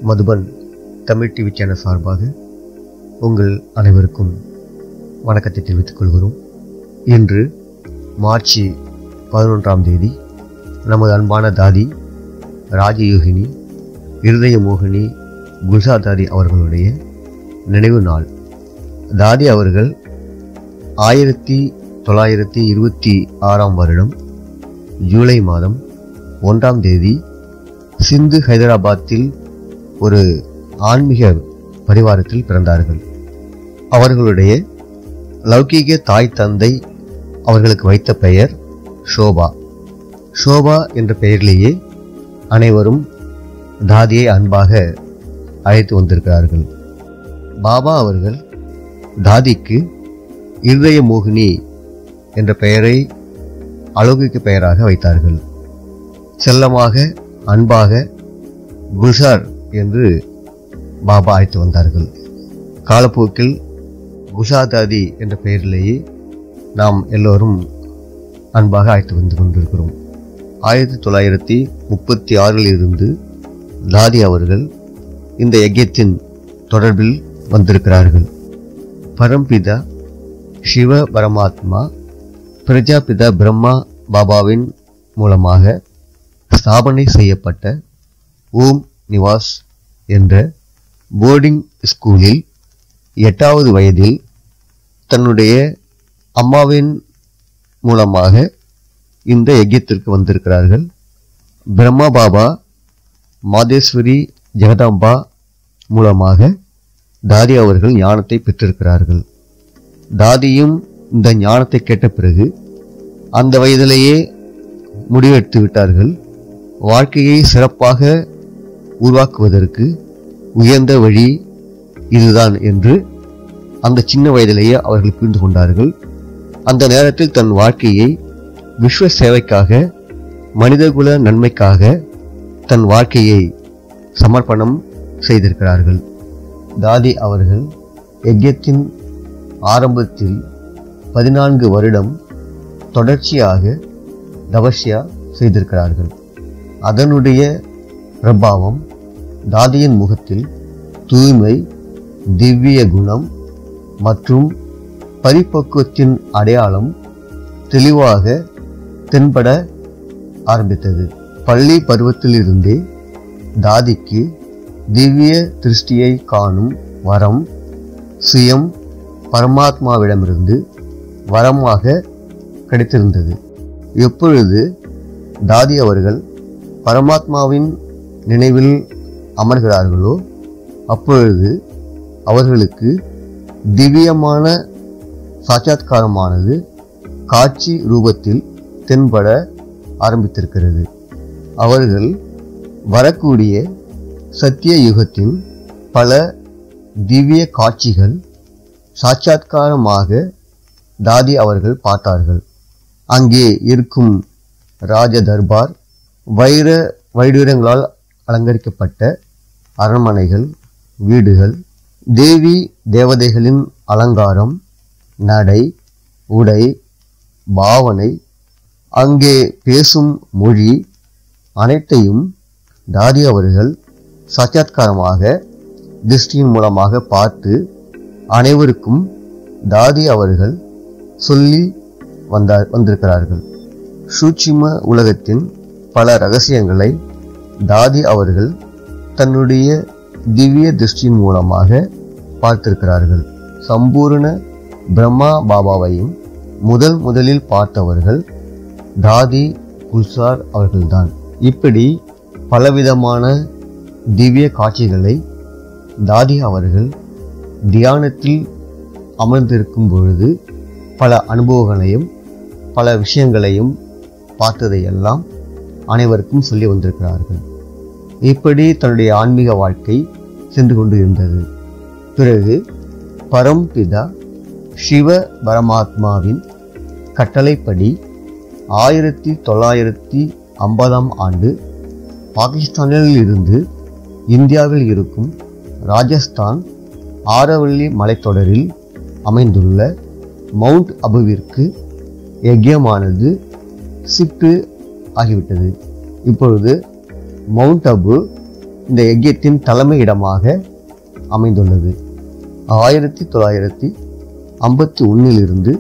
Madhuban Tamil TV channel சார்பாக உங்கள் அனைவருக்கும் வணக்கத்தை தெரிவித்துக் கொள்கிறோம். இன்று மார்ச் 11ஆம் தேதி நமது அன்பான தாதி ராஜயோகினி இருதய மோகினி குல்சா தாதி அவர்களுடைய நினைவு நாள். தாதி அவர்கள் 1926ஆம் வருடம் ஜூலை மாதம் 1ஆம் தேதி சிந்து ஹைதராபாத்தில் ஒரு ஆன்மீக பரிவாரத்தில் பிறந்தார்கள். அவர்களுடைய லௌகீக தாய் தந்தை அவர்களுக்கு வைத்த பெயர் ஷோபா. ஷோபா என்ற பெயரிலேயே அனைவரும் தாதியை அன்பாக அழைத்து வந்திருக்கிறார்கள். பாபா அவர்கள் தாதிக்கு இருதய மோகினி என்ற பெயரை அலௌகிக பெயராக வைத்தார்கள். செல்லமாக அன்பாக குல்சார் என்று பாபா அழைத்து வந்தார்கள். காலப்போக்கில் குல்சா தாதி என்ற பெயரிலேயே நாம் எல்லோரும் அன்பாக அழைத்து வந்து கொண்டிருக்கிறோம். 1936 இருந்து தாதி அவர்கள் இந்த யஜ்யத்தின் தொடர்பில் வந்திருக்கிறார்கள். பரம்பிதா சிவ பரமாத்மா பிரஜாபிதா பிரம்மா பாபாவின் மூலமாக ஸ்தாபனை செய்யப்பட்ட ஓம் நிவாஸ் என்ற போர்டிங் ஸ்கூலில் 8வது வயதில் தன்னுடைய அம்மாவின் மூலமாக இந்த யஜ்யத்திற்கு வந்திருக்கிறார்கள். பிரம்மா பாபா மாதேஸ்வரி ஜெகதாம்பா மூலமாக தாதி அவர்கள் ஞானத்தை பெற்றிருக்கிறார்கள். தாதியும் இந்த ஞானத்தை கேட்ட பிறகு அந்த வயதிலேயே முடிவெடுத்து விட்டார்கள். வாழ்க்கையை சிறப்பாக உருவாக்குவதற்கு உயர்ந்த வழி இதுதான் என்று அந்த சின்ன வயதிலேயே அவர்கள் புரிந்து கொண்டார்கள். அந்த நேரத்தில் தன் வாழ்க்கையை விஸ்வ சேவைக்காக, மனிதகுல நன்மைக்காக தன் வாழ்க்கையை சமர்ப்பணம் செய்திருக்கிறார்கள். தாதி அவர்கள் யஜ்யத்தின் ஆரம்பத்தில் 14 வருடம் தொடர்ச்சியாக தபஸ்யா செய்திருக்கிறார்கள். அதனுடைய பிரபாவம் தாதியின் முகத்தில் தூய்மை, திவ்ய குணம் மற்றும் பரிபக்குவத்தின் அடையாளம் தெளிவாக தென்பட ஆரம்பித்தது. பள்ளி பருவத்திலிருந்தே தாதிக்கு திவ்ய திருஷ்டியை காணும் வரம் சுயம் பரமாத்மாவிடமிருந்து வரமாக கிடைத்திருந்தது. எப்பொழுது தாதி அவர்கள் பரமாத்மாவின் நினைவில் அமர்கிறார்களோ அப்பொழுது அவர்களுக்கு திவ்யமான சாட்சாத்காரமானது காட்சி ரூபத்தில் தென்பட ஆரம்பித்திருக்கிறது. அவர்கள் வரக்கூடிய சத்திய யுகத்தின் பல திவ்ய காட்சிகள் சாட்சாத்காரமாக தாதி அவர்கள் பார்த்தார்கள். அங்கே இருக்கும் ராஜ தர்பார், வைடூரியங்களால் அலங்கரிக்கப்பட்ட அரண்மனைகள், வீடுகள், தேவி தேவதைகளின் அலங்காரம், நடை, உடை, பாவனை, அங்கே பேசும் மொழி அனைத்தையும் தாதி அவர்கள் சாட்சாத்காரமாக திருஷ்டியின் மூலமாக பார்த்து அனைவருக்கும் தாதி அவர்கள் சொல்லி வந்திருக்கிறார்கள். சூட்சும உலகத்தின் பல ரகசியங்களை தாதி அவர்கள் தன்னுடைய திவ்ய திருஷ்டியின் மூலமாக பார்த்திருக்கிறார்கள். சம்பூர்ண பிரம்மா பாபாவையும் முதலில் பார்த்தவர்கள் தாதி குல்சார் அவர்கள்தான். இப்படி பலவிதமான திவ்ய காட்சிகளை தாதி அவர்கள் தியானத்தில் அமர்ந்திருக்கும் பொழுது பல அனுபவங்களையும் பல விஷயங்களையும் பார்த்ததையெல்லாம் அனைவருக்கும் சொல்லி வந்திருக்கிறார்கள். இப்படி தன்னுடைய ஆன்மீக வாழ்க்கை சென்று கொண்டு இருந்தது. பிறகு பரம்பிதா சிவ பரமாத்மாவின் கட்டளைப்படி 1950ஆம் ஆண்டு பாகிஸ்தானில் இருந்து இந்தியாவில் இருக்கும் ராஜஸ்தான் ஆரவல்லி மலைத்தொடரில் அமைந்துள்ள மவுண்ட் அபுவிற்கு யஜ்யமானது ஷிஃப்ட் ஆகிவிட்டது. இப்பொழுது மவுண்ட் அபு இந்த யஜ்யத்தின் தலைமை இடமாக அமைந்துள்ளது. 1951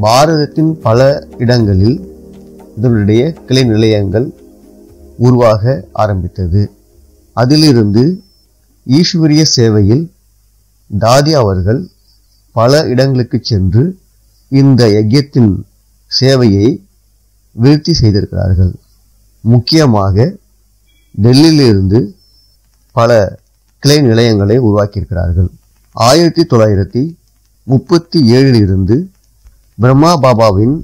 பாரதத்தின் பல இடங்களில் இதனுடைய கிளை நிலையங்கள் உருவாக ஆரம்பித்தது. அதிலிருந்து ஈஸ்வரிய சேவையில் தாதி அவர்கள் பல இடங்களுக்கு சென்று இந்த யஜ்யத்தின் சேவையை விருத்தி செய்திருக்கிறார்கள். முக்கியமாக டெல்லியிலிருந்து பல கிளை நிலையங்களை உருவாக்கியிருக்கிறார்கள். 1937 பிரம்மா பாபாவின்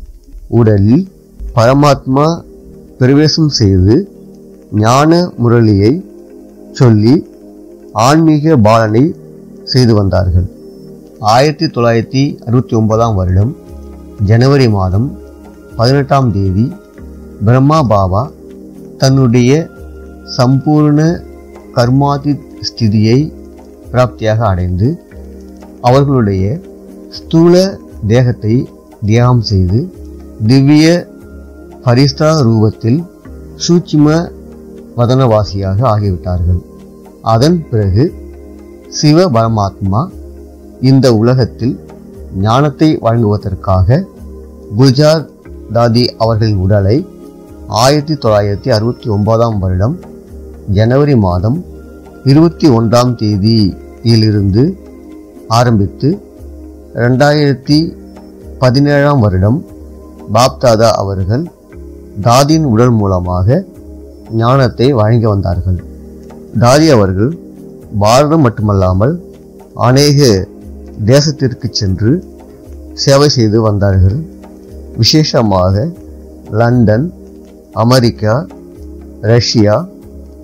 உடலில் பரமாத்மா பிரவேசம் செய்து ஞான முரளியை சொல்லி ஆன்மீக பாலனை செய்து வந்தார்கள். 1969 ஜனவரி மாதம் 18 பிரம்மா பாபா தன்னுடைய சம்பூர்ண கர்மாதி ஸ்திதியை பிராப்தியாக அடைந்து அவர்களுடைய ஸ்தூல தேகத்தை தியாகம் செய்து திவ்ய பரிஸ்தா ரூபத்தில் சூட்சும வதனவாசியாக ஆகிவிட்டார்கள். அதன் பிறகு சிவ பரமாத்மா இந்த உலகத்தில் ஞானத்தை வழங்குவதற்காக குல்ஜார் தாதி அவர்களின் உடலை 1969 ஜனவரி மாதம் 21 ஆரம்பித்து 2017 பாப்தாதா அவர்கள் தாதியின் உடல் மூலமாக ஞானத்தை வழங்கி வந்தார்கள். தாதி அவர்கள் பாரதம் மட்டுமல்லாமல் அநேக தேசத்திற்கு சென்று சேவை செய்து வந்தார்கள். விசேஷமாக London, America, Russia,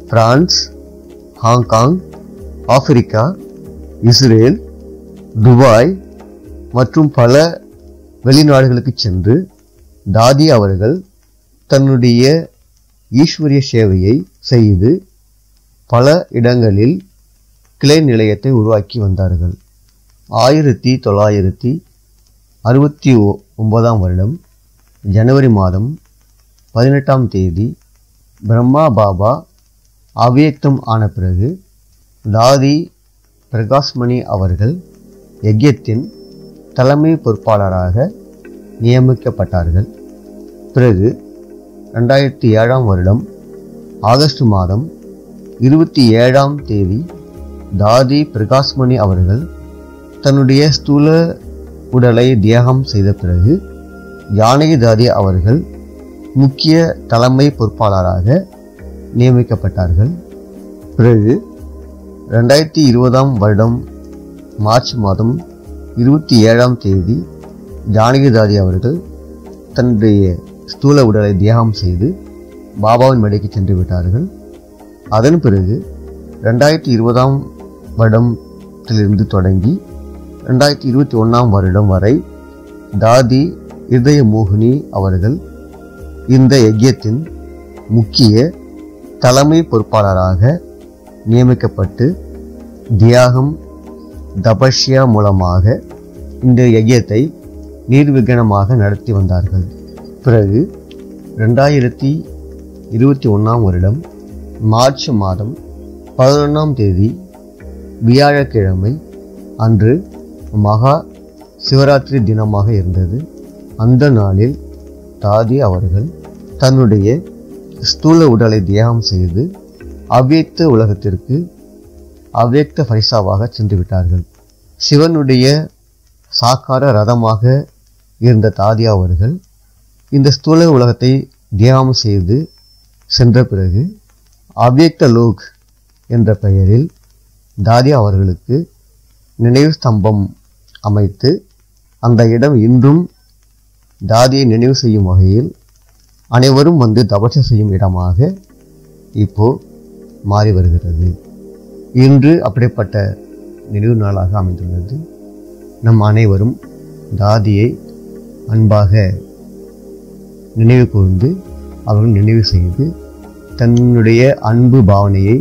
France, Hong Kong, Africa, Israel, Dubai மற்றும் பல வெளிநாடுகளுக்கு சென்று தாதி அவர்கள் தன்னுடைய ஈஸ்வரிய சேவையை செய்து பல இடங்களில் கிளை நிலையத்தை உருவாக்கி வந்தார்கள். 1969 ஜனவரி மாதம் 18 பிரம்மா பாபா அவ்வியக்தம் ஆன பிறகு தாதி பிரகாஷ்மணி அவர்கள் யஜ்யத்தின் தலைமை பொறுப்பாளராக நியமிக்கப்பட்டார்கள். பிறகு 2007 ஆகஸ்ட் மாதம் 27 தாதி பிரகாஷ்மணி அவர்கள் தன்னுடைய ஸ்தூல உடலை தியாகம் செய்த பிறகு ஜானகி தாதி அவர்கள் முக்கிய தலைமை பொறுப்பாளராக நியமிக்கப்பட்டார்கள். பிறகு 2020 மார்ச் மாதம் 27 ஜானகி தாதி அவர்கள் தன்னுடைய ஸ்தூல உடலை தியாகம் செய்து பாபாவின் மடிக்கு சென்று விட்டார்கள். அதன் பிறகு 2020 தொடங்கி 2021 வரை தாதி இதய மோகினி அவர்கள் இந்த யஜ்யத்தின் முக்கிய தலைமை பொறுப்பாளராக நியமிக்கப்பட்டு தியாகம் தபஸ்யா மூலமாக இந்த யஜ்யத்தை நிர்விகனமாக நடத்தி வந்தார்கள். பிறகு 2021 மார்ச் மாதம் 11 வியாழக்கிழமை அன்று மகா சிவராத்திரி தினமாக இருந்தது. அந்த நாளில் தாதி அவர்கள் தன்னுடைய ஸ்தூல உடலை தியாகம் செய்து அவ்வியக்த உலகத்திற்கு அவ்வியக்த பரிசாவாக சென்று விட்டார்கள். சிவனுடைய சாக்கார ரதமாக இருந்த தாதி அவர்கள் இந்த ஸ்தூல உலகத்தை தியாகம் செய்து சென்ற பிறகு அவ்வியக்த லோக் என்ற பெயரில் தாதி அவர்களுக்கு நினைவு ஸ்தம்பம் அமைத்து அந்த இடம் இன்றும் தாதியை நினைவு செய்யும் வகையில் அனைவரும் வந்து தபசு செய்யும் இடமாக இப்போ மாறி வருகிறது. இன்று அப்படிப்பட்ட நினைவு நாளாக அமைந்துள்ளது. நம் அனைவரும் தாதியை அன்பாக நினைவு கூர்ந்து அவர்கள் நினைவு செய்து தன்னுடைய அன்பு பாவனையை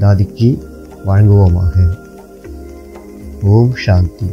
தாதிக்கு வழங்குவோமாக. ஓம் சாந்தி.